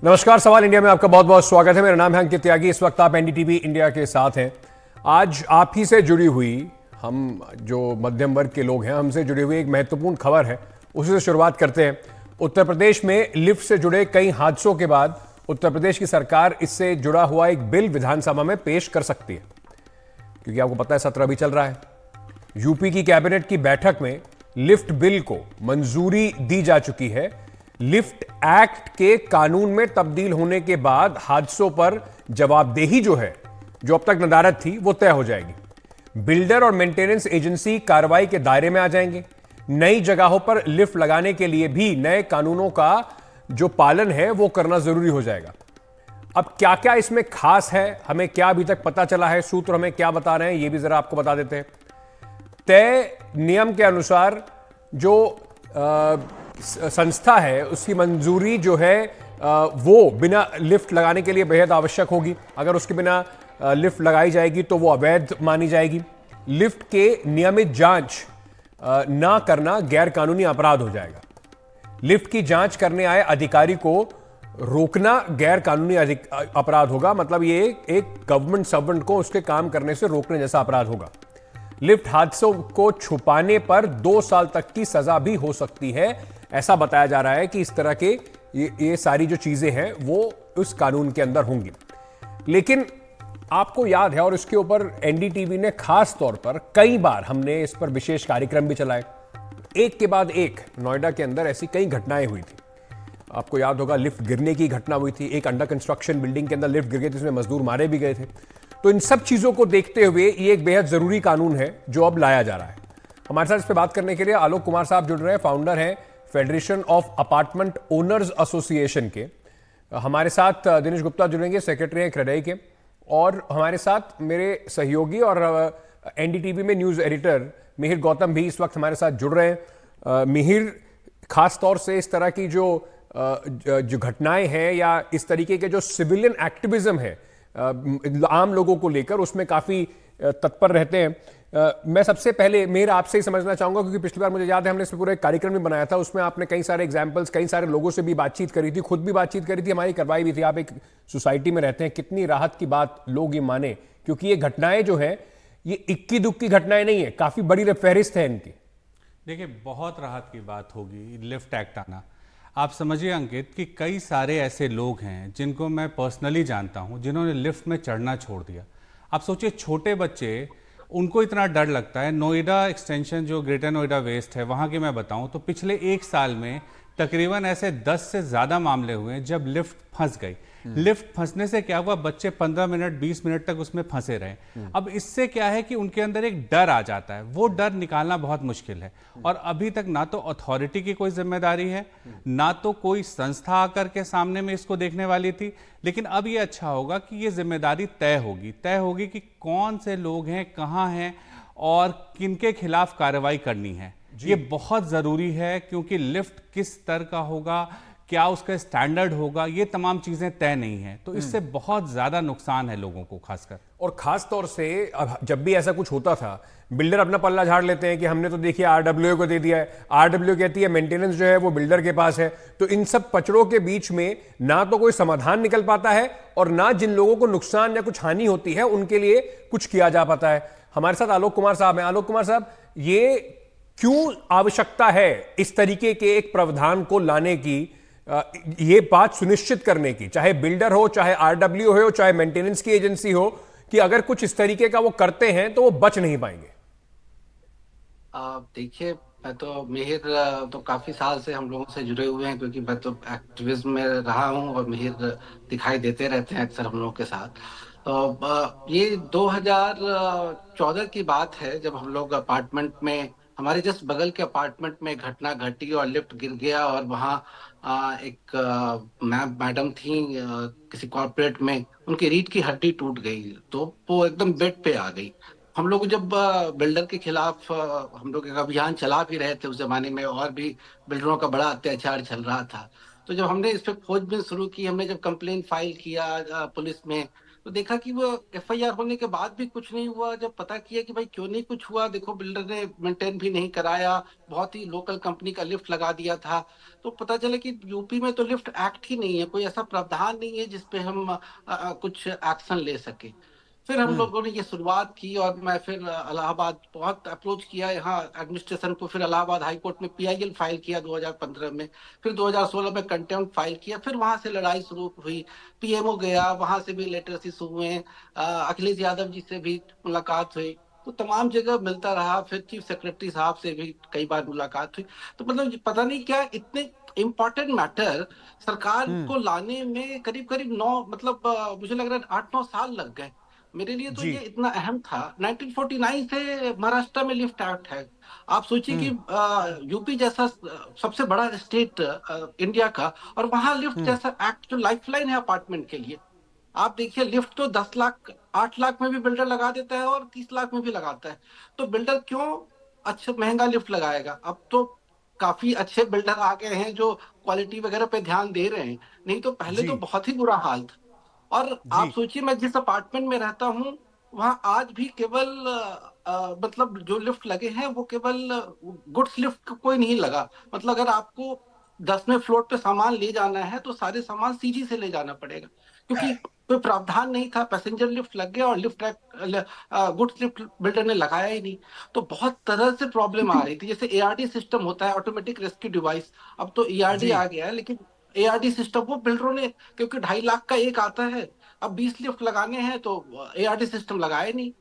नमस्कार, सवाल इंडिया में आपका बहुत बहुत स्वागत है। मेरा नाम है अंकित त्यागी। इस वक्त आप एनडीटीवी इंडिया के साथ हैं। आज आप ही से जुड़ी हुई, हम जो मध्यम वर्ग के लोग हैं, हमसे जुड़ी हुई एक महत्वपूर्ण खबर है, उसी से शुरुआत करते हैं। उत्तर प्रदेश में लिफ्ट से जुड़े कई हादसों के बाद उत्तर प्रदेश की सरकार इससे जुड़ा हुआ एक बिल विधानसभा में पेश कर सकती है, क्योंकि आपको पता है सत्र अभी चल रहा है। यूपी की कैबिनेट की बैठक में लिफ्ट बिल को मंजूरी दी जा चुकी है। लिफ्ट एक्ट के कानून में तब्दील होने के बाद हादसों पर जवाबदेही जो है, जो अब तक नदारद थी, वो तय हो जाएगी। बिल्डर और मेंटेनेंस एजेंसी कार्रवाई के दायरे में आ जाएंगे। नई जगहों पर लिफ्ट लगाने के लिए भी नए कानूनों का जो पालन है वो करना जरूरी हो जाएगा। अब क्या क्या इसमें खास है, हमें क्या अभी तक पता चला है, सूत्र हमें क्या बता रहे हैं, ये भी जरा आपको बता देते हैं। तय नियम के अनुसार जो संस्था है उसकी मंजूरी जो है वो बिना लिफ्ट लगाने के लिए बेहद आवश्यक होगी। अगर उसके बिना लिफ्ट लगाई जाएगी तो वो अवैध मानी जाएगी। लिफ्ट के नियमित जांच ना करना गैर कानूनी अपराध हो जाएगा। लिफ्ट की जांच करने आए अधिकारी को रोकना गैर कानूनी अपराध होगा। मतलब ये एक गवर्नमेंट सर्वेंट को उसके काम करने से रोकने जैसा अपराध होगा। लिफ्ट हादसों को छुपाने पर 2 साल तक की सजा भी हो सकती है। ऐसा बताया जा रहा है कि इस तरह के ये सारी जो चीजें हैं वो उस कानून के अंदर होंगी। लेकिन आपको याद है, और इसके ऊपर एनडीटीवी ने खास तौर पर कई बार हमने इस पर विशेष कार्यक्रम भी चलाए, एक के बाद एक नोएडा के अंदर ऐसी कई घटनाएं हुई थी। आपको याद होगा लिफ्ट गिरने की घटना हुई थी, एक अंडर कंस्ट्रक्शन बिल्डिंग के अंदर लिफ्ट गिर गई थी, जिसमें मजदूर मारे भी गए थे। तो इन सब चीजों को देखते हुए ये एक बेहद जरूरी कानून है जो अब लाया जा रहा है। हमारे साथ इस पर बात करने के लिए आलोक कुमार साहब जुड़ रहे हैं, फाउंडर हैं federation of apartment owners association के। हमारे साथ दिनेश गुप्ता जुड़ेंगे, सेक्रेटरी हैं क्रेडाई के, और हमारे साथ मेरे सहयोगी और एनडीटीवी में न्यूज एडिटर मिहिर गौतम भी इस वक्त हमारे साथ जुड़ रहे हैं। मिहिर, खास तौर से इस तरह की जो घटनाएं हैं या इस तरीके के जो सिविलियन एक्टिविज्म है आम लोगों को लेकर, उसमें काफी तत्पर रहते हैं। मैं सबसे पहले मेरा आपसे ही समझना चाहूंगा, क्योंकि पिछली बार मुझे याद है हमने इस पर पूरा एक कार्यक्रम भी बनाया था, उसमें आपने कई सारे एग्जांपल्स, कई सारे लोगों से भी बातचीत करी थी, खुद भी बातचीत करी थी, हमारी करवाई भी थी। आप एक सोसाइटी में रहते हैं, कितनी राहत की बात लोग ये माने, क्योंकि ये घटनाएं जो है ये इक्की दुक्की घटनाएं नहीं है, काफी बड़ी फहरिस्त है इनकी। देखिए, बहुत राहत की बात होगी लिफ्ट एक्ट आना। आप समझिए अंकित कि कई सारे ऐसे लोग हैं जिनको मैं पर्सनली जानता हूं, जिन्होंने लिफ्ट में चढ़ना छोड़ दिया। आप सोचिए, छोटे बच्चे, उनको इतना डर लगता है। नोएडा एक्सटेंशन जो ग्रेटर नोएडा वेस्ट है, वहाँ की मैं बताऊं तो पिछले 1 साल में तकरीबन ऐसे 10 से ज़्यादा मामले हुए हैं जब लिफ्ट फंस गई। लिफ्ट फंसने से क्या हुआ, बच्चे 15 मिनट 20 मिनट तक उसमें फंसे रहे। अब इससे क्या है कि उनके अंदर एक डर आ जाता है, वो डर निकालना बहुत मुश्किल है। और अभी तक ना तो अथॉरिटी की कोई जिम्मेदारी है, ना तो कोई संस्था आकर के सामने में इसको देखने वाली थी। लेकिन अब ये अच्छा होगा कि ये जिम्मेदारी तय होगी कि कौन से लोग हैं, कहाँ हैं और किनके खिलाफ कार्रवाई करनी है। ये बहुत जरूरी है, क्योंकि लिफ्ट किस स्तर का होगा, क्या उसका स्टैंडर्ड होगा, ये तमाम चीजें तय नहीं है। तो इससे बहुत ज्यादा नुकसान है लोगों को, खासकर। और खास तौर से अब जब भी ऐसा कुछ होता था, बिल्डर अपना पल्ला झाड़ लेते हैं कि हमने तो देखिए आरडब्ल्यूए को दे दिया है, आरडब्ल्यू कहती है मेंटेनेंस जो है वो बिल्डर के पास है। तो इन सब पचड़ों के बीच में ना तो कोई समाधान निकल पाता है, और ना जिन लोगों को नुकसान या कुछ हानि होती है उनके लिए कुछ किया जा पाता है। हमारे साथ आलोक कुमार साहब हैं। आलोक कुमार साहब, ये क्यों आवश्यकता है इस तरीके के एक प्रावधान को लाने की, ये बात सुनिश्चित करने की, चाहे बिल्डर हो, चाहे आरडब्ल्यू हो, चाहे मेंटेनेंस की एजेंसी हो, कि अगर कुछ इस तरीके का वो करते हैं तो वो बच नहीं पाएंगे? देखिए, मैं तो मिहिर तो काफी साल से हम लोगों से जुड़े हुए हैं, क्योंकि मैं तो एक्टिविज्म में रहा हूं और मिहिर दिखाई देते रहते हैं अक्सर हम लोगों के साथ। तो ये 2014 की बात है, जब हम लोग अपार्टमेंट में, हमारे जस्ट बगल के अपार्टमेंट में घटना घटी और लिफ्ट गिर गया, और वहाँ एक मैडम थी किसी कॉर्पोरेट में, उनकी रीढ़ की हड्डी टूट गई, तो वो एकदम बेड पे आ गई। हम लोग जब बिल्डर के खिलाफ हम लोग एक अभियान चला भी रहे थे उस जमाने में, और भी बिल्डरों का बड़ा अत्याचार चल रहा था। तो जब हमने इस पे खोजबीन शुरू की, हमने जब कंप्लेन फाइल किया पुलिस में, तो देखा कि वो एफआईआर होने के बाद भी कुछ नहीं हुआ। जब पता किया कि भाई क्यों नहीं कुछ हुआ, देखो बिल्डर ने मेंटेन भी नहीं कराया, बहुत ही लोकल कंपनी का लिफ्ट लगा दिया था। तो पता चला कि यूपी में तो लिफ्ट एक्ट ही नहीं है, कोई ऐसा प्रावधान नहीं है जिसपे हम कुछ एक्शन ले सके। फिर हम लोगों ने ये शुरुआत की और मैं फिर इलाहाबाद बहुत अप्रोच किया यहाँ एडमिनिस्ट्रेशन को, फिर इलाहाबाद हाई कोर्ट में पीआईएल फाइल किया 2015 में, फिर 2016 में कंटेम्प्ट फाइल किया, फिर वहां से लड़ाई शुरू हुई। पीएमओ गया, वहां से भी लेटर्स इशू हुए, अखिलेश यादव जी से भी मुलाकात हुई, तो तमाम जगह मिलता रहा। फिर चीफ सेक्रेटरी साहब से भी कई बार मुलाकात हुई। तो मतलब ये पता नहीं क्या इतने इम्पोर्टेंट मैटर सरकार को लाने में करीब करीब 9 मतलब मुझे लग रहा है 8-9 साल लग गए। मेरे लिए तो जी। ये इतना अहम था। 1949 से महाराष्ट्र में लिफ्ट एक्ट है। आप सोचिए कि यूपी जैसा सबसे बड़ा स्टेट इंडिया का, और वहां लिफ्ट जैसा एक्ट जो लाइफलाइन है अपार्टमेंट के लिए। आप देखिए लिफ्ट तो 10 लाख 8 लाख में भी बिल्डर लगा देता है और 30 लाख में भी लगाता है। तो बिल्डर क्यों अच्छा महंगा लिफ्ट लगाएगा? अब तो काफी अच्छे बिल्डर आ गए हैं जो क्वालिटी वगैरह पे ध्यान दे रहे हैं, नहीं तो पहले जी। तो बहुत ही बुरा हाल था। और आप जी। सोचिए मैं जिस अपार्टमेंट में रहता हूँ वहां आज भी केवल मतलब जो लिफ्ट लगे हैं वो केवल गुड्स लिफ्ट कोई नहीं लगा। मतलब अगर आपको 10वें फ्लोर पे सामान ले जाना है तो सारे सामान सीजी से ले जाना पड़ेगा, क्योंकि कोई प्रावधान नहीं था। पैसेंजर लिफ्ट लग गया और लिफ्ट गुड्स लिफ्ट बिल्डर ने लगाया ही नहीं। तो बहुत तरह से प्रॉब्लम आ रही थी। जैसे एआरडी सिस्टम होता है, ऑटोमेटिक रेस्क्यू डिवाइस, अब तो एआरडी जी। आ गया है, लेकिन एआरडी सिस्टम वो बिल्डरों ने, क्योंकि 2.5 लाख का एक आता है, अब 20 लिफ्ट लगाने हैं तो एआरडी सिस्टम लगाए नहीं।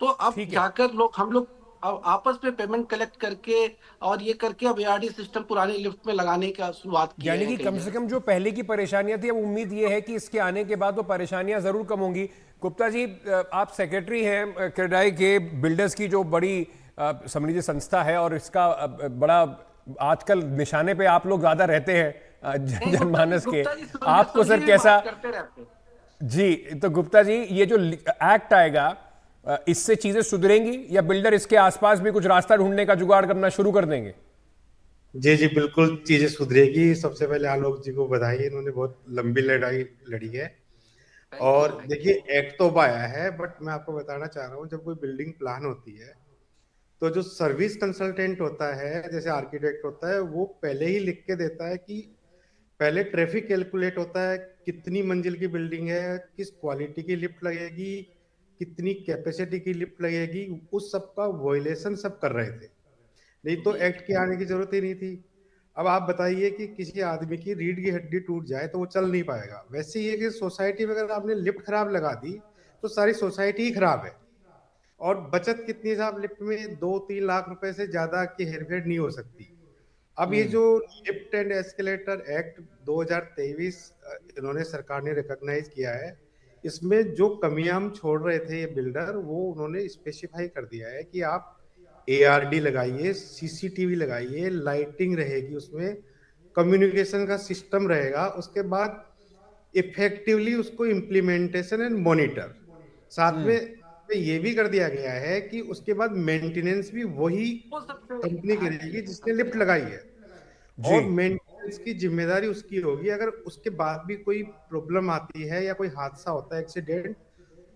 तो अब ठीक है। जाकर हम लोग अब आपस में पेमेंट कलेक्ट करके और ये करके अब एआरडी सिस्टम पुराने लिफ्ट में लगाने का शुरुआत किए यानी हैं कि कई कम से जगह। कम जो पहले की परेशानियां थी, अब उम्मीद ये है कि इसके आने के बाद वो परेशानियां जरूर कम होंगी। गुप्ता जी, आप सेक्रेटरी हैं क्रेडाई के, बिल्डर्स की जो बड़ी समझ लीजिए संस्था है, और इसका बड़ा आजकल निशाने पे आप लोग ज्यादा रहते हैं नहीं, जनमानस के। गुप्ता जी आपको सर सुनिए, कैसा? बात करते रहते हैं। जी, तो गुप्ता जी, ये जो एक्ट आएगा इससे चीजें सुधरेंगी, या बिल्डर इसके आसपास भी कुछ रास्ता ढूंढने का जुगाड़ करना शुरू कर देंगे? जी जी, बिल्कुल चीजें सुधरेगी। सबसे पहले आलोक जी को बधाई, इन्होंने बहुत लंबी लड़ाई लड़ी है। थैंक यू और थैंक देखिए, एक्ट तो आया है, बट मैं आपको बताना चाह रहा हूँ, जब कोई बिल्डिंग प्लान होती है तो जो सर्विस कंसल्टेंट होता है, जैसे आर्किटेक्ट होता है, वो पहले ही लिख के देता है कि पहले ट्रैफिक कैलकुलेट होता है, कितनी मंजिल की बिल्डिंग है, किस क्वालिटी की लिफ्ट लगेगी, कितनी कैपेसिटी की लिफ्ट लगेगी, उस सब का वॉयलेशन सब कर रहे थे। नहीं तो जी। एक्ट की आने की जरूरत ही नहीं थी। अब आप बताइए कि किसी आदमी की रीढ़ की हड्डी टूट जाए तो वो चल नहीं पाएगा। वैसे ही है कि सोसाइटी में अगर आपने लिफ्ट खराब लगा दी तो सारी सोसाइटी ही खराब है। और बचत कितनी है साहब लिफ्ट में? 2-3 लाख रुपए से ज्यादा की हेरफेर नहीं हो सकती। अब ये जो लिफ्ट एंड एस्केलेटर एक्ट 2023 इन्होंने सरकार ने रिकॉग्नाइज किया है, इसमें जो कमियां हम छोड़ रहे थे ये बिल्डर, वो उन्होंने स्पेसिफाई कर दिया है कि आप एआरडी लगाइए, सीसीटीवी लगाइए, लाइटिंग रहेगी उसमें, कम्युनिकेशन का सिस्टम रहेगा, उसके बाद इफेक्टिवली उसको इम्प्लीमेंटेशन एंड मॉनिटर। साथ में ये भी कर दिया गया है कि उसके बाद मेंटेनेंस भी वही वो सबसे कंपनी करेगी जिसने लिफ्ट लगाई है, जी। और मेंटेनेंस की जिम्मेदारी उसकी होगी। अगर उसके बाद भी कोई प्रॉब्लम आती है या कोई हादसा होता है, एक्सीडेंट,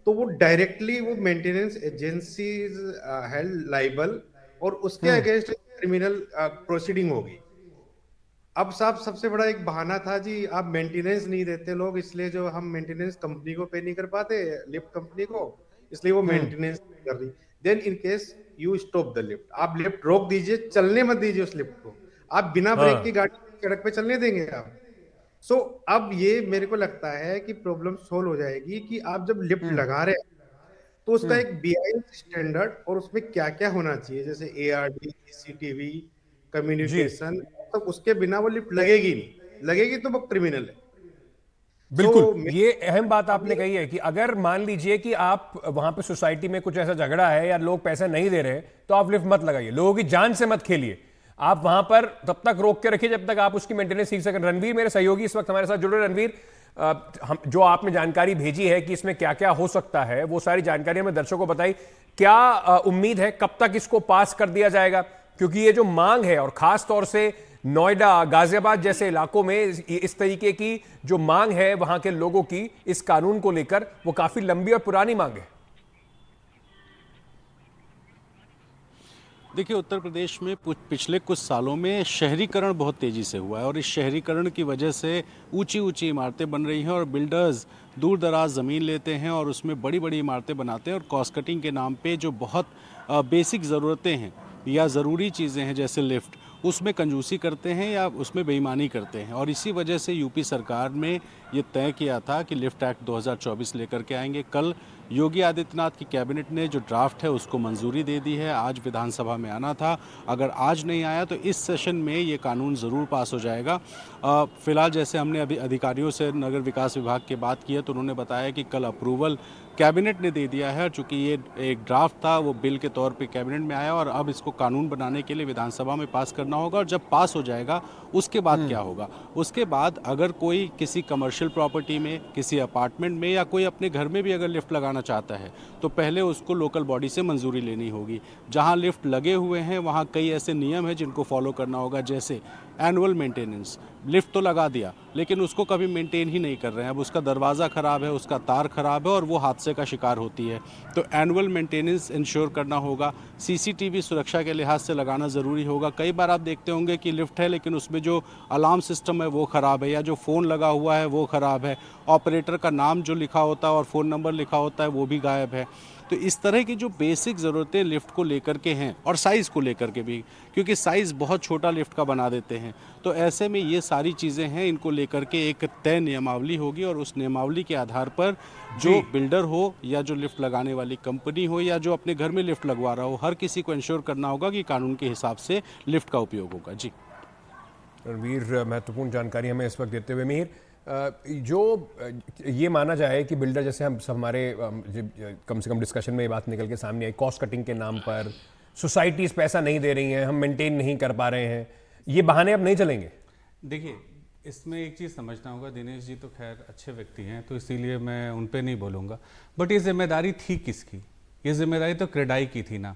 तो वो डायरेक्टली वो मेंटेनेंस एजेंसी हेल्ड लाइबल, और उसके अगेंस्ट क्रिमिनल प्रोसीडिंग होगी। अब साहब सबसे बड़ा एक बहाना था जी, आप मेंटेनेंस नहीं देते लोग, इसलिए जो हम मेंटेनेंस कंपनी को पे नहीं कर पाते, लिफ्ट कंपनी को, इसलिए वो मेंटेनेंस नहीं कर रही। Then in case you stop the lift, आप लिफ्ट रोक दीजिए, चलने मत दीजिए उस लिफ्ट को। आप बिना ब्रेक की गाड़ी सड़क पे चलने देंगे आप? सो अब ये मेरे को लगता है कि प्रॉब्लम सोल्व हो जाएगी कि आप जब लिफ्ट लगा रहे हैं तो उसका एक बीआई स्टैंडर्ड और उसमें क्या क्या होना चाहिए, जैसे एआरडी, सीसीटीवी, जी। कम्युनिकेशन, तो उसके बिना वो लिफ्ट लगेगी नहीं, लगेगी तो वो क्रिमिनल है। बिल्कुल, सो ये अहम बात आपने कही है कि अगर मान लीजिए कि आप वहां पे सोसाइटी में कुछ ऐसा झगड़ा है या लोग पैसे नहीं दे रहे, तो आप लिफ्ट मत लगाइए, लोगों की जान से मत खेलिए। आप वहां पर तब तक रोक के रखिए जब तक आप उसकी मेंटेनेंस सीख सकें। रणवीर मेरे सहयोगी इस वक्त हमारे साथ जुड़े। रणवीर, हम जो आपने जानकारी भेजी है कि इसमें क्या क्या हो सकता है, वो सारी जानकारी हमें दर्शकों को बताई। क्या उम्मीद है कब तक इसको पास कर दिया जाएगा? क्योंकि ये जो मांग है, और खास तौर से नोएडा, गाजियाबाद जैसे इलाकों में इस तरीके की जो मांग है वहां के लोगों की इस कानून को लेकर, वो काफी लंबी और पुरानी मांग है। देखिए, उत्तर प्रदेश में पिछले कुछ सालों में शहरीकरण बहुत तेज़ी से हुआ है और इस शहरीकरण की वजह से ऊंची ऊंची इमारतें बन रही हैं और बिल्डर्स दूर दराज ज़मीन लेते हैं और उसमें बड़ी बड़ी इमारतें बनाते हैं और कॉस्ट कटिंग के नाम पे जो बहुत बेसिक ज़रूरतें हैं या ज़रूरी चीज़ें हैं जैसे लिफ्ट, उसमें कंजूसी करते हैं या उसमें बेईमानी करते हैं। और इसी वजह से यूपी सरकार ने ये तय किया था कि लिफ्ट एक्ट 2024 लेकर के आएंगे। कल योगी आदित्यनाथ की कैबिनेट ने जो ड्राफ्ट है उसको मंजूरी दे दी है। आज विधानसभा में आना था, अगर आज नहीं आया तो इस सेशन में ये कानून ज़रूर पास हो जाएगा। फ़िलहाल जैसे हमने अभी अधिकारियों से नगर विकास विभाग की बात की है तो उन्होंने बताया कि कल अप्रूवल कैबिनेट ने दे दिया है। चूँकि ये एक ड्राफ्ट था वो बिल के तौर पे कैबिनेट में आया और अब इसको कानून बनाने के लिए विधानसभा में पास करना होगा। और जब पास हो जाएगा उसके बाद क्या होगा, उसके बाद अगर कोई किसी कमर्शियल प्रॉपर्टी में, किसी अपार्टमेंट में या कोई अपने घर में भी अगर लिफ्ट लगाना चाहता है तो पहले उसको लोकल बॉडी से मंजूरी लेनी होगी। जहां लिफ्ट लगे हुए हैं वहां कई ऐसे नियम हैं जिनको फॉलो करना होगा, जैसे एनुअल मेंटेनेंस। लिफ्ट तो लगा दिया लेकिन उसको कभी मेंटेन ही नहीं कर रहे हैं, अब उसका दरवाज़ा ख़राब है, उसका तार ख़राब है और वो हादसे का शिकार होती है। तो एनुअल मेंटेनेंस इंश्योर करना होगा। सीसीटीवी सुरक्षा के लिहाज से लगाना ज़रूरी होगा। कई बार आप देखते होंगे कि लिफ्ट है लेकिन उसमें जो अलार्म सिस्टम है वो ख़राब है या जो फ़ोन लगा हुआ है वो ख़राब है, ऑपरेटर का नाम जो लिखा होता है और फ़ोन नंबर लिखा होता है वो भी गायब है। तो इस तरह की जो बेसिक ज़रूरतें लिफ्ट को लेकर के हैं और साइज़ को लेकर के भी, क्योंकि साइज़ बहुत छोटा लिफ्ट का बना देते हैं, तो ऐसे में ये सारी चीज़ें हैं, इनको लेकर के एक तय नियमावली होगी और उस नियमावली के आधार पर जो बिल्डर हो या जो लिफ्ट लगाने वाली कंपनी हो या जो अपने घर में लिफ्ट लगवा रहा हो, हर किसी को इंश्योर करना होगा कि कानून के हिसाब से लिफ्ट का उपयोग होगा। जी रणवीर, महत्वपूर्ण जानकारी हमें इस वक्त देते हुए। मिहिर, जो ये माना जाए कि बिल्डर, जैसे हम सब हमारे कम से कम डिस्कशन में ये बात निकल के सामने आई, कॉस्ट कटिंग के नाम पर सोसाइटीज़ पैसा नहीं दे रही हैं, हम मेंटेन नहीं कर पा रहे हैं, ये बहाने अब नहीं चलेंगे। देखिए, इसमें एक चीज़ समझना होगा, दिनेश जी तो खैर अच्छे व्यक्ति हैं तो इसीलिए मैं उन पे नहीं बोलूँगा, बट ये जिम्मेदारी थी किसकी? ये जिम्मेदारी तो क्रेडाई की थी ना।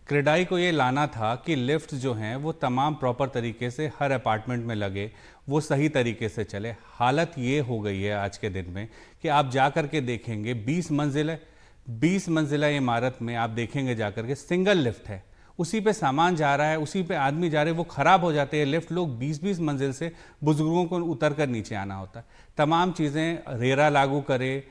क्रेडाई को ये लाना था कि लिफ्ट जो हैं वो तमाम प्रॉपर तरीके से हर अपार्टमेंट में लगे, वो सही तरीके से चले। हालत ये हो गई है आज के दिन में कि आप जा कर के देखेंगे 20 मंजिला इमारत में आप देखेंगे जाकर के सिंगल लिफ्ट है, उसी पे सामान जा रहा है, उसी पे आदमी जा रहे हैं, वो ख़राब हो जाते हैं लिफ्ट। लोग 20 मंजिल से बुजुर्गों को उतर कर नीचे आना होता है। तमाम चीज़ें रेरा लागू करे,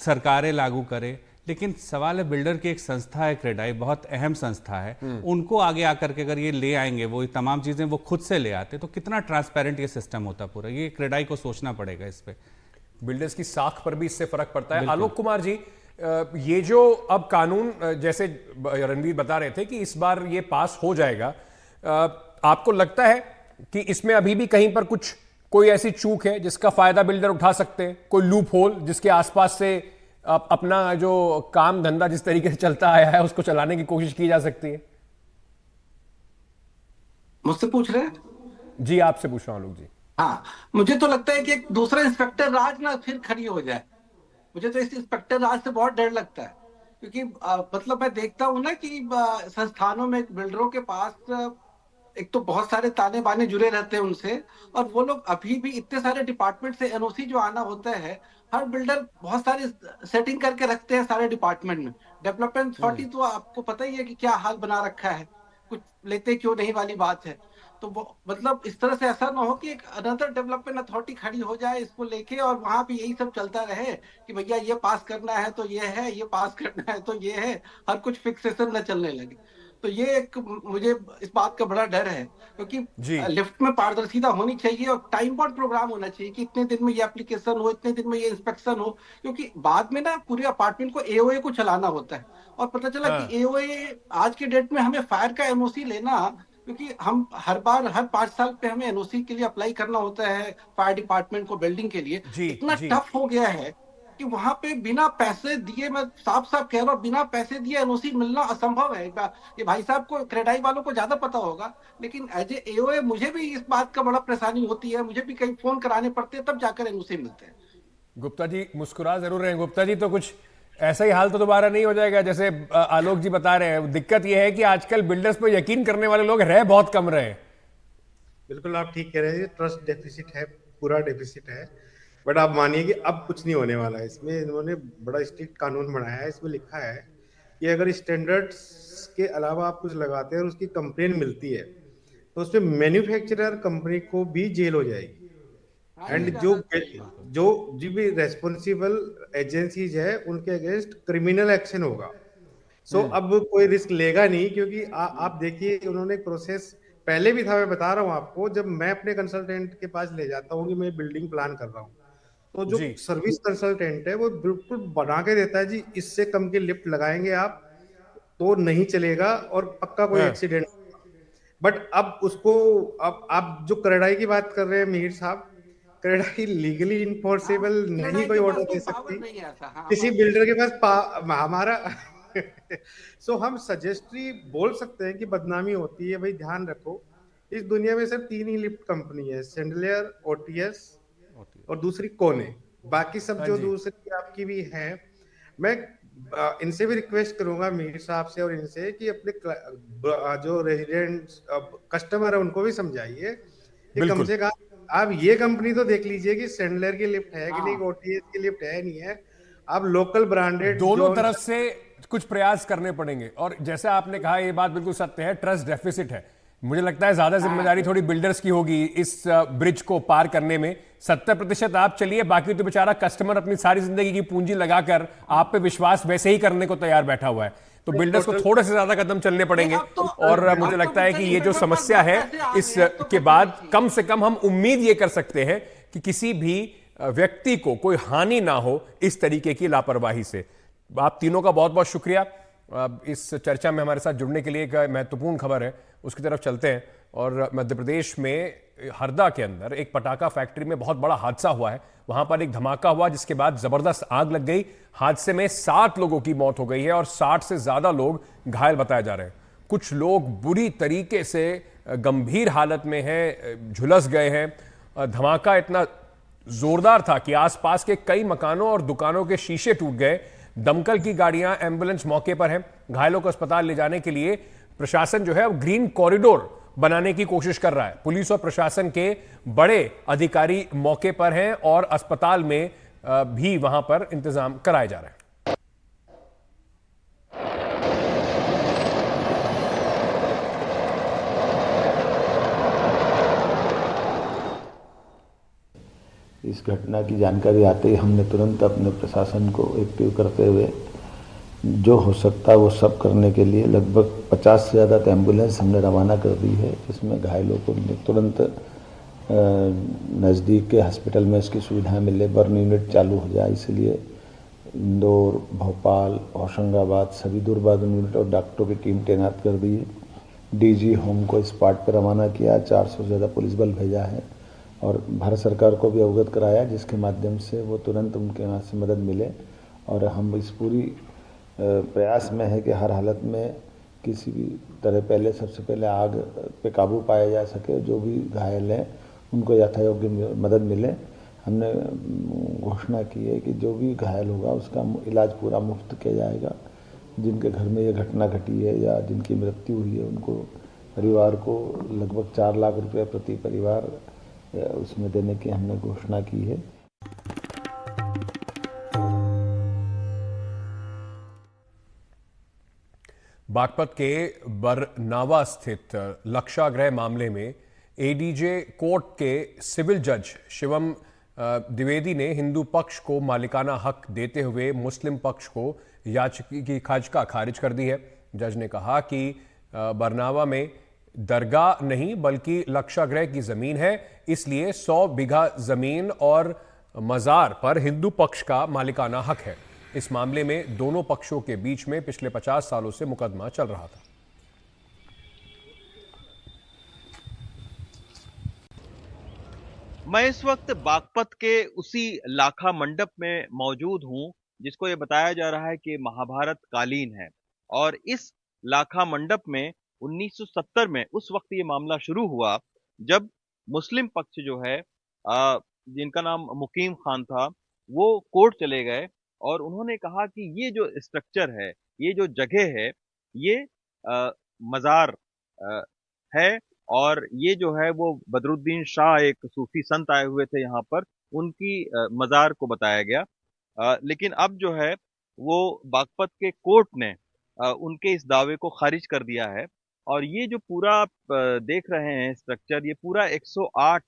सरकारें लागू करे, लेकिन सवाल है बिल्डर की एक संस्था है क्रेडाई, बहुत अहम संस्था है, उनको आगे आकर के अगर ये ले आएंगे, वो तमाम चीज़ें वो खुद से ले आते तो कितना ट्रांसपेरेंट ये सिस्टम होता पूरा। ये क्रेडाई को सोचना पड़ेगा इस पे। बिल्डर्स की साख पर भी इससे फर्क पड़ता है। आलोक कुमार जी, ये जो अब कानून, जैसे रणवीर बता रहे थे कि इस बार ये पास हो जाएगा, आपको लगता है कि इसमें अभी भी कहीं पर कोई ऐसी चूक है जिसका फायदा बिल्डर उठा सकते हैं, कोई लूप होल जिसके आसपास से अपना जो काम धंधा जिस तरीके से चलता आया है उसको चलाने की कोशिश की जा सकती है? मुझसे पूछ रहे हैं? जी, आपसे पूछ रहा हूं लोग जी। हाँ, मुझे तो लगता है कि एक दूसरा इंस्पेक्टर राज ना फिर खड़ी हो जाए। मुझे तो इस इंस्पेक्टर राज से बहुत डर लगता है, क्योंकि मतलब मैं देखता हूँ ना कि संस्थानों में बिल्डरों के पास एक तो बहुत सारे ताने बाने जुड़े रहते हैं उनसे, और वो लोग अभी भी इतने सारे डिपार्टमेंट से एनओसी जो आना होता है, हर बिल्डर बहुत सारी सेटिंग करके रखते हैं सारे डिपार्टमेंट में। डेवलपमेंट अथॉरिटी तो आपको पता ही है कि क्या हाल बना रखा है, कुछ लेते क्यों नहीं वाली बात है। तो वो मतलब इस तरह से ऐसा ना हो कि एक अनदर डेवलपमेंट अथॉरिटी खड़ी हो जाए इसको लेके, और वहां भी यही सब चलता रहे कि भैया ये पास करना है तो ये है, ये पास करना है तो ये है, हर कुछ फिक्सेशन न चलने लगे। तो ये एक मुझे इस बात का बड़ा डर है, क्योंकि लिफ्ट में पारदर्शिता होनी चाहिए और टाइम बाउंड प्रोग्राम होना चाहिए कि इतने दिन में ये एप्लीकेशन हो, इतने दिन में ये इंस्पेक्शन हो, क्योंकि बाद में ना पूरे अपार्टमेंट को एओए को चलाना होता है। और पता चला कि एओए आज के डेट में हमें फायर का एनओसी लेना, क्योंकि हम हर 5 साल पे हमें एनओसी के लिए अप्लाई करना होता है फायर डिपार्टमेंट को बिल्डिंग के लिए, इतना टफ हो गया है कि वहां पे बिना पैसे दिए, मैं साफ साफ कह रहा हूँ, बिना पैसे दिए एनओसी मिलना असंभव है। ये भाई साहब को, क्रेडाई वालों को ज्यादा पता होगा, लेकिन एज ए एओए मुझे भी इस बात का बड़ा परेशानी होती है। मुझे भी कई फोन कराने पड़ते हैं तब जाकर एनओसी मिलते हैं। गुप्ता जी मुस्कुरा जरूर रहे हैं। गुप्ता जी, तो कुछ ऐसा ही हाल तो दोबारा नहीं हो जाएगा जैसे आलोक जी बता रहे हैं? दिक्कत यह है कि आजकल बिल्डर्स पर यकीन करने वाले लोग रह बहुत कम रहे हैं। बिल्कुल आप ठीक कह रहे हैं, ट्रस्ट डेफिसिट है, पूरा डेफिसिट है। बट आप मानिए कि अब कुछ नहीं होने वाला है इसमें। इन्होंने बड़ा स्ट्रिक्ट कानून बनाया है, इसमें लिखा है कि अगर स्टैंडर्ड्स के अलावा आप कुछ लगाते हैं और उसकी कंप्लेन मिलती है तो उसमें मैन्युफैक्चरर कंपनी को भी जेल हो जाएगी। हाँ, ये एंड जो ज्यादा सही है। जो जो भी रेस्पॉन्सिबल एजेंसीज है उनके अगेंस्ट क्रिमिनल एक्शन होगा। सो अब कोई रिस्क लेगा नहीं, क्योंकि आप देखिए उन्होंने प्रोसेस पहले भी था। मैं बता रहा हूँ आपको, जब मैं अपने कंसल्टेंट के पास ले जाता हूँ कि मैं बिल्डिंग प्लान कर रहा हूँ, तो जो जी सर्विस कंसल्टेंट है वो बिल्कुल बना के देता है जी, इससे कम की लिफ्ट लगाएंगे आप तो नहीं चलेगा और पक्का कोई हाँ एक्सीडेंट। बट अब उसको, अब आप जो क्रेडाई की बात कर रहे हैं मिहिर साहब, क्रेडाई लीगली हाँ, इन्फोर्सेबल नहीं क्रेडाई कोई के पास ऑर्डर कोई दे पावर सकती नहीं है ऐसा। हाँ, किसी बिल्डर के पास हमारा सो हम सजेस्टरी बोल सकते हैं कि बदनामी होती है। भाई ध्यान रखो, इस दुनिया में सिर्फ तीन ही लिफ्ट कंपनी है, सेंडलियर, ओटीएस और दूसरी कोने। बाकी सब हाँ जो जी दूसरी आपकी भी है, मैं इनसे भी रिक्वेस्ट करूंगा मीर साहब से और इनसे कि अपने जो रेजिडेंट्स कस्टमर है उनको भी समझाइए कि कम बिल्कुल। से कम आप ये कंपनी तो देख लीजिए कि सैंडलर की लिफ्ट है कि नहीं, हाँ, ओटीएस की लिफ्ट है नहीं है। आप लोकल ब्रांडेड दोनों जो तरफ से कुछ प्रयास करने पड़ेंगे और जैसे आपने कहा ये बात बिल्कुल सत्य है, ट्रस्ट डेफिसिट है। मुझे लगता है ज्यादा हाँ, जिम्मेदारी थोड़ी बिल्डर्स की होगी इस ब्रिज को पार करने में। 70% आप चलिए, बाकी तो बेचारा कस्टमर अपनी सारी जिंदगी की पूंजी लगाकर आप पे विश्वास वैसे ही करने को तैयार बैठा हुआ है। तो बिल्डर्स को टोटल थोड़े से ज्यादा कदम चलने नहीं, पड़ेंगे। अब तो और मुझे अब तो लगता है कि बिल्डर ये जो बिल्डर पास समस्या बहुत है पैसे आ गए हैं, अब तो इसके पैसे बाद देखिए। कम से कम हम उम्मीद ये कर सकते हैं कि किसी भी व्यक्ति को कोई हानि ना हो इस तरीके की लापरवाही से। आप तीनों का बहुत बहुत शुक्रिया इस चर्चा में हमारे साथ जुड़ने के लिए। एक महत्वपूर्ण खबर है, उसकी तरफ चलते हैं। और मध्य प्रदेश में हरदा के अंदर एक पटाखा फैक्ट्री में बहुत बड़ा हादसा हुआ है। वहां पर एक धमाका हुआ जिसके बाद जबरदस्त आग लग गई। हादसे में 7 लोगों की मौत हो गई है और 60 से ज्यादा लोग घायल बताए जा रहे हैं। कुछ लोग बुरी तरीके से गंभीर हालत में हैं, झुलस गए हैं। धमाका इतना जोरदार था कि आसपास के कई मकानों और दुकानों के शीशे टूट गए। दमकल की गाड़ियां, एम्बुलेंस मौके पर हैं। घायलों को अस्पताल ले जाने के लिए प्रशासन जो है अब ग्रीन कॉरिडोर बनाने की कोशिश कर रहा है। पुलिस और प्रशासन के बड़े अधिकारी मौके पर हैं और अस्पताल में भी वहां पर इंतजाम कराए जा रहे हैं। इस घटना की जानकारी आते ही हमने तुरंत अपने प्रशासन को एक्टिव करते हुए जो हो सकता है वो सब करने के लिए लगभग 50 से ज़्यादा एम्बुलेंस हमने रवाना कर दी है, जिसमें घायलों को तुरंत नज़दीक के हॉस्पिटल में इसकी सुविधाएं मिले, बर्न यूनिट चालू हो जाए। इसलिए इंदौर, भोपाल, होशंगाबाद सभी दूरबर्न यूनिट और डॉक्टरों की टीम तैनात कर दी है। डीजी होम को स्पॉट पर रवाना किया, 400 से ज़्यादा पुलिस बल भेजा है और भारत सरकार को भी अवगत कराया, जिसके माध्यम से वो तुरंत उनके यहाँ से मदद मिले। और हम इस पूरी प्रयास में है कि हर हालत में किसी भी तरह पहले सबसे पहले आग पे काबू पाया जा सके, जो भी घायल हैं उनको यथायोग्य मदद मिले। हमने घोषणा की है कि जो भी घायल होगा उसका इलाज पूरा मुफ्त किया जाएगा। जिनके घर में ये घटना घटी है या जिनकी मृत्यु हुई है उनको परिवार को लगभग 4 लाख रुपए प्रति परिवार उसमें देने की हमने घोषणा की है। बागपत के बरनावा स्थित लक्षागृह मामले में एडीजे कोर्ट के सिविल जज शिवम द्विवेदी ने हिंदू पक्ष को मालिकाना हक देते हुए मुस्लिम पक्ष को याचिका की याचिका खारिज कर दी है। जज ने कहा कि बरनावा में दरगाह नहीं बल्कि लक्षागृह की जमीन है, इसलिए 100 बीघा जमीन और मजार पर हिंदू पक्ष का मालिकाना हक है। इस मामले में दोनों पक्षों के बीच में पिछले 50 सालों से मुकदमा चल रहा था। मैं इस वक्त बागपत के उसी लाखा मंडप में मौजूद हूं जिसको ये बताया जा रहा है कि महाभारत कालीन है। और इस लाखा मंडप में 1970 में उस वक्त ये मामला शुरू हुआ जब मुस्लिम पक्ष जो है जिनका नाम मुकीम खान था, वो कोर्ट चले गए और उन्होंने कहा कि ये जो स्ट्रक्चर है, ये जो जगह है, ये मजार है और ये जो है वो बदरुद्दीन शाह एक सूफी संत आए हुए थे यहाँ पर, उनकी मज़ार को बताया गया। लेकिन अब जो है वो बागपत के कोर्ट ने उनके इस दावे को खारिज कर दिया है। और ये जो पूरा आप देख रहे हैं स्ट्रक्चर, ये पूरा 108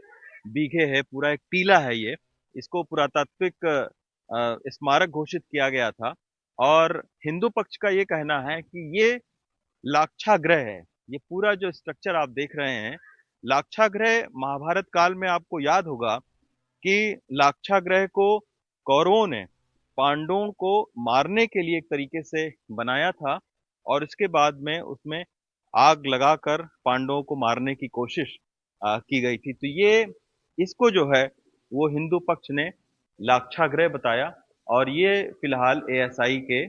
बीघे है, पूरा एक टीला है ये। इसको पुरातात्विक स्मारक घोषित किया गया था और हिंदू पक्ष का ये कहना है कि ये लाक्षागृह है। ये पूरा जो स्ट्रक्चर आप देख रहे हैं, लाक्षागृह महाभारत काल में आपको याद होगा कि लाक्षागृह को कौरवों ने पांडवों को मारने के लिए एक तरीके से बनाया था और इसके बाद में उसमें आग लगाकर पांडवों को मारने की कोशिश की गई थी। तो ये इसको जो है वो हिंदू पक्ष ने लाक्षागृह बताया और ये फिलहाल एएसआई के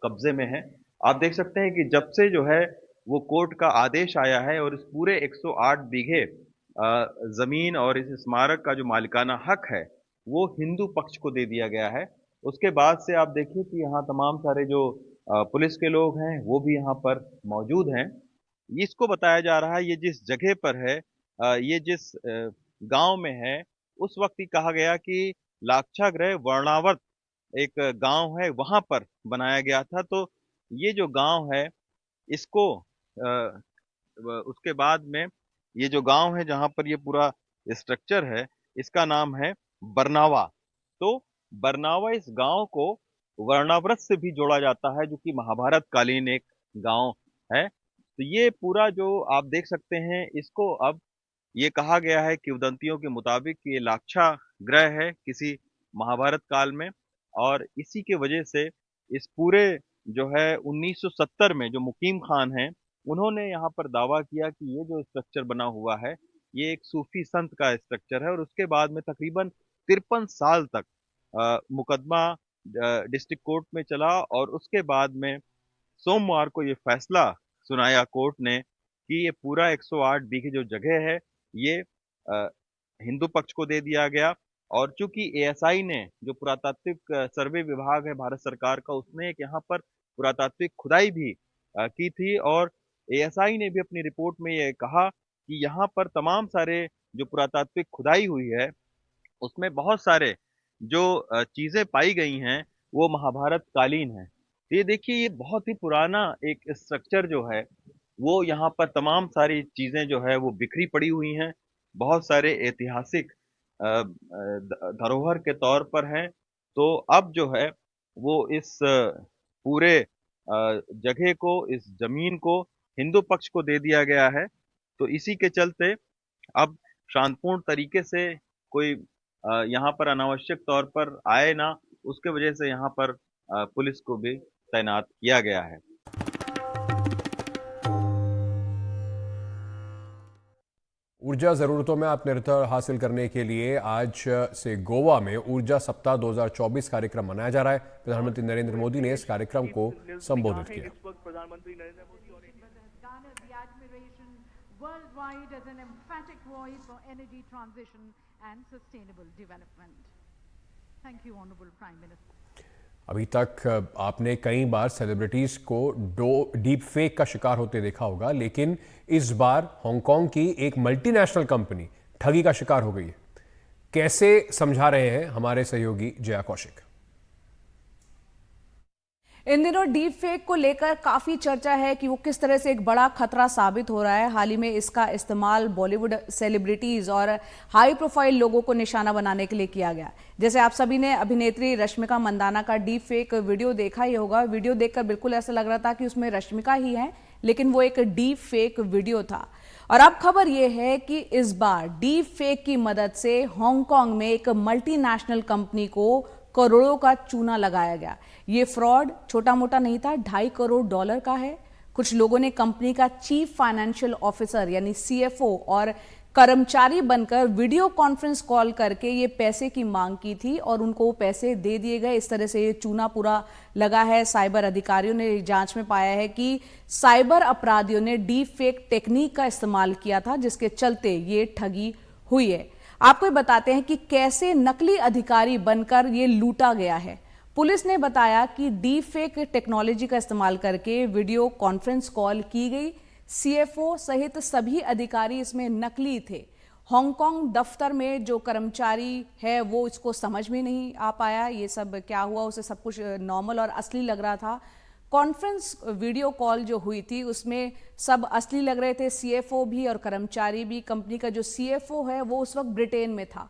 कब्जे में है। आप देख सकते हैं कि जब से जो है वो कोर्ट का आदेश आया है और इस पूरे 108 बीघे जमीन और इस स्मारक का जो मालिकाना हक है वो हिंदू पक्ष को दे दिया गया है, उसके बाद से आप देखिए कि यहाँ तमाम सारे जो पुलिस के लोग हैं वो भी यहाँ पर मौजूद हैं। इसको बताया जा रहा है ये जिस जगह पर है, ये जिस गांव में है, उस वक्त ही कहा गया कि लाक्षागृह वर्णावर्त एक गांव है वहां पर बनाया गया था। तो ये जो गांव है इसको उसके बाद में ये जो गांव है जहां पर ये पूरा स्ट्रक्चर है इसका नाम है बरनावा। तो बरनावा इस गांव को वर्णाव्रत से भी जोड़ा जाता है जो कि महाभारत कालीन एक गांव है। तो ये पूरा जो आप देख सकते हैं इसको अब ये कहा गया है किंवदंतियों के मुताबिक ये लाक्षागृह है किसी महाभारत काल में, और इसी के वजह से इस पूरे जो है 1970 में जो मुकीम खान हैं उन्होंने यहाँ पर दावा किया कि ये जो स्ट्रक्चर बना हुआ है ये एक सूफी संत का स्ट्रक्चर है। और उसके बाद में तकरीबन 53 साल तक मुकदमा डिस्ट्रिक्ट कोर्ट में चला और उसके बाद में सोमवार को ये फैसला सुनाया कोर्ट ने कि ये पूरा 108 बीघे जो जगह है ये हिंदू पक्ष को दे दिया गया। और चूंकि एएसआई ने जो पुरातात्विक सर्वे विभाग है भारत सरकार का, उसने एक यहाँ पर पुरातात्विक खुदाई भी की थी और एएसआई ने भी अपनी रिपोर्ट में ये कहा कि यहाँ पर तमाम सारे जो पुरातात्विक खुदाई हुई है उसमें बहुत सारे जो चीजें पाई गई हैं वो महाभारत कालीन है। ये देखिए ये बहुत ही पुराना एक स्ट्रक्चर जो है वो यहाँ पर तमाम सारी चीजें जो है वो बिखरी पड़ी हुई हैं, बहुत सारे ऐतिहासिक धरोहर के तौर पर हैं। तो अब जो है वो इस पूरे जगह को, इस जमीन को हिंदू पक्ष को दे दिया गया है। तो इसी के चलते अब शांतिपूर्ण तरीके से कोई यहाँ पर अनावश्यक तौर पर आए ना, उसके वजह से यहाँ पर पुलिस को भी तैनात किया गया है। ऊर्जा ज़रूरतों में आत्मनिर्भरता हासिल करने के लिए आज से गोवा में ऊर्जा सप्ताह 2024 कार्यक्रम मनाया जा रहा है। प्रधानमंत्री नरेंद्र मोदी ने इस कार्यक्रम को संबोधित किया। प्रधानमंत्री Narendra Modi worldwide as an emphatic voice for energy transition and sustainable development. Thank you, Honorable Prime Minister. अभी तक आपने कई बार सेलिब्रिटीज को डीप फेक का शिकार होते देखा होगा, लेकिन इस बार हांगकांग की एक मल्टीनेशनल कंपनी ठगी का शिकार हो गई है। कैसे समझा रहे हैं हमारे सहयोगी जया कौशिक। इन दिनों डीप फेक को लेकर काफी चर्चा है कि वो किस तरह से एक बड़ा खतरा साबित हो रहा है। हाल ही में इसका इस्तेमाल बॉलीवुड सेलिब्रिटीज और हाई प्रोफाइल लोगों को निशाना बनाने के लिए किया गया। जैसे आप सभी ने अभिनेत्री रश्मिका मंदाना का डीप फेक वीडियो देखा ही होगा। वीडियो देखकर बिल्कुल ऐसा लग रहा था कि उसमें रश्मिका ही है, लेकिन वो एक डीप फेक वीडियो था। और अब खबर यह है कि इस बार डीप फेक की मदद से हांगकांग में एक मल्टीनेशनल कंपनी को करोड़ों का चूना लगाया गया। ये फ्रॉड छोटा मोटा नहीं था, $2.5 करोड़ का है। कुछ लोगों ने कंपनी का चीफ फाइनेंशियल ऑफिसर यानी CFO और कर्मचारी बनकर वीडियो कॉन्फ्रेंस कॉल करके ये पैसे की मांग की थी और उनको पैसे दे दिए गए। इस तरह से ये चूना पूरा लगा है। साइबर अधिकारियों ने जांच में पाया है कि साइबर अपराधियों ने डीप फेक टेक्निक का इस्तेमाल किया था, जिसके चलते ये ठगी हुई है। आपको बताते हैं कि कैसे नकली अधिकारी बनकर ये लूटा गया है। पुलिस ने बताया कि डीप फेक टेक्नोलॉजी का इस्तेमाल करके वीडियो कॉन्फ्रेंस कॉल की गई, सीएफओ सहित सभी अधिकारी इसमें नकली थे। हांगकांग दफ्तर में जो कर्मचारी है वो इसको समझ में नहीं आ पाया ये सब क्या हुआ, उसे सब कुछ नॉर्मल और असली लग रहा था। कॉन्फ्रेंस वीडियो कॉल जो हुई थी उसमें सब असली लग रहे थे, सीएफओ भी और कर्मचारी भी। कंपनी का जो सीएफओ है वो उस वक्त ब्रिटेन में था।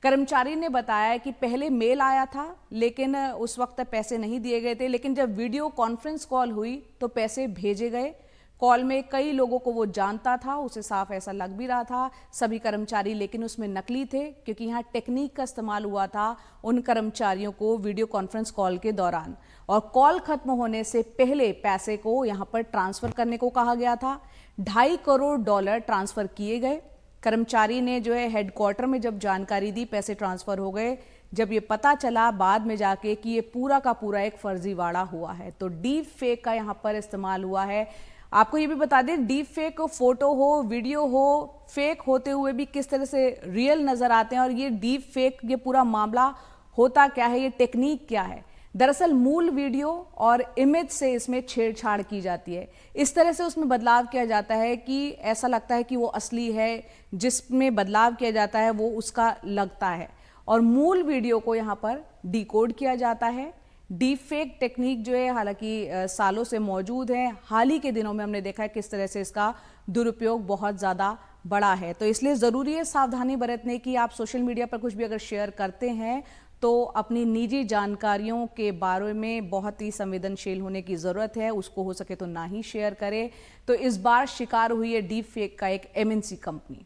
कर्मचारी ने बताया कि पहले मेल आया था लेकिन उस वक्त पैसे नहीं दिए गए थे, लेकिन जब वीडियो कॉन्फ्रेंस कॉल हुई तो पैसे भेजे गए। कॉल में कई लोगों को वो जानता था, उसे साफ ऐसा लग भी रहा था सभी कर्मचारी लेकिन उसमें नकली थे, क्योंकि यहाँ टेक्निक का इस्तेमाल हुआ था उन कर्मचारियों को वीडियो कॉन्फ्रेंस कॉल के दौरान। और कॉल खत्म होने से पहले पैसे को यहाँ पर ट्रांसफर करने को कहा गया था। $2.5 करोड़ ट्रांसफर किए गए। कर्मचारी ने जो है हेडक्वार्टर में जब जानकारी दी पैसे ट्रांसफर हो गए, जब ये पता चला बाद में जाके कि ये पूरा का पूरा एक फर्जीवाड़ा हुआ है। तो डीप फेक का यहाँ पर इस्तेमाल हुआ है। आपको ये भी बता दें, डीप फेक फोटो हो, वीडियो हो, फेक होते हुए भी किस तरह से रियल नजर आते हैं। और ये डीप फेक, ये पूरा मामला होता क्या है, ये टेक्निक क्या है। दरअसल मूल वीडियो और इमेज से इसमें छेड़छाड़ की जाती है, इस तरह से उसमें बदलाव किया जाता है कि ऐसा लगता है कि वो असली है, जिसमें बदलाव किया जाता है वो उसका लगता है। और मूल वीडियो को यहाँ पर डिकोड किया जाता है। डीप फेक टेक्निक जो है हालांकि सालों से मौजूद है, हाल ही के दिनों में हमने देखा है किस तरह से इसका दुरुपयोग बहुत ज़्यादा बढ़ा है। तो इसलिए ज़रूरी है सावधानी बरतने की। आप सोशल मीडिया पर कुछ भी अगर शेयर करते हैं तो अपनी निजी जानकारियों के बारे में बहुत ही संवेदनशील होने की ज़रूरत है, उसको हो सके तो ना ही शेयर करें। तो इस बार शिकार हुई है डीप फेक का एक एमएनसी कंपनी।